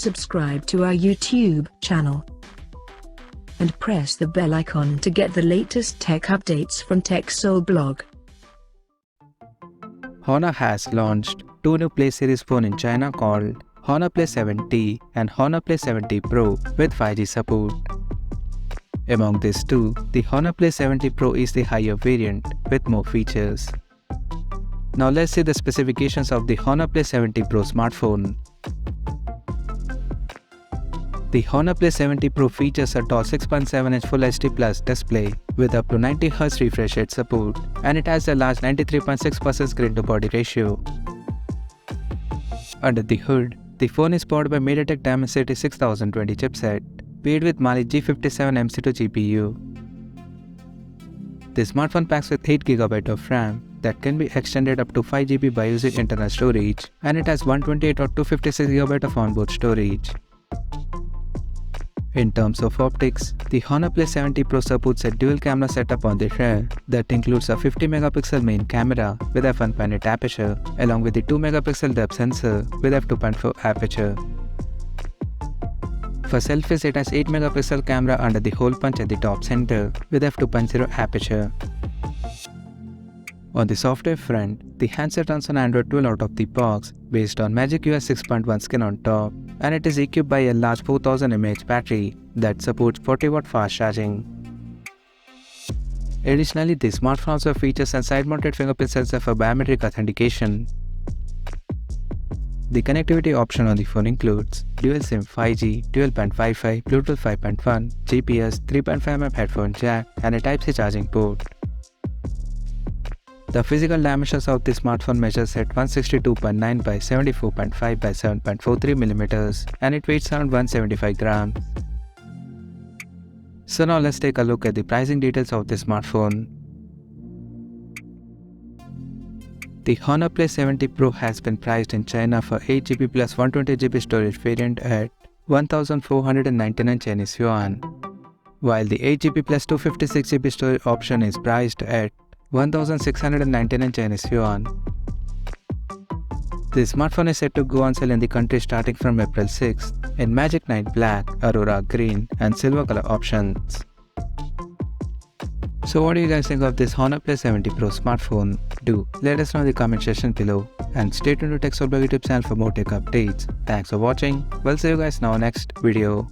subscribe to our YouTube channel, and press the bell icon to get the latest tech updates from TechSole Blog. Honor has launched two new Play series phones in China called Honor Play 7T and Honor Play 7T Pro with 5G support. Among these two, the Honor Play 7T Pro is the higher variant with more features. Now let's see the specifications of the Honor Play 7T Pro smartphone. The Honor Play 7T Pro features a tall 6.7-inch Full HD Plus display with up to 90Hz refresh rate support, and it has a large 93.6% screen-to-body ratio. Under the hood, the phone is powered by MediaTek Dimensity 6020 chipset, paired with Mali G57 MC2 GPU. The smartphone packs with 8GB of RAM that can be extended up to 5GB by using internal storage, and it has 128 or 256GB of onboard storage. In terms of optics, the Honor Play 7T Pro supports a dual camera setup on the rear that includes a 50MP main camera with f1.8 aperture along with the 2MP depth sensor with f2.4 aperture. For selfies, it has 8MP camera under the hole punch at the top center with f2.0 aperture. On the software front, the handset runs on Android 12 out of the box based on Magic OS 6.1 skin on top, and it is equipped by a large 4000 mAh battery that supports 40W fast charging. Additionally, the smartphone also features a side-mounted fingerprint sensor for biometric authentication. The connectivity option on the phone includes dual SIM 5G, dual band Wi-Fi, Bluetooth 5.1, GPS, 3.5mm headphone jack, and a Type-C charging port. The physical dimensions of the smartphone measures at 162.9 by 74.5 by 7.43mm, and it weighs around 175 grams. So now let's take a look at the pricing details of the smartphone. The Honor Play 7T Pro has been priced in China for 8GB plus 128GB storage variant at 1,499 Chinese yuan, while the 8GB plus 256GB storage option is priced at 1,699 Chinese yuan. The smartphone is set to go on sale in the country starting from April 6th in Magic Night Black, Aurora Green, and Silver color options. So what do you guys think of this Honor Play 7T Pro smartphone? Do let us know in the comment section below, and stay tuned to TechSole Blog YouTube channel for more tech updates. Thanks for watching. We'll see you guys now next video.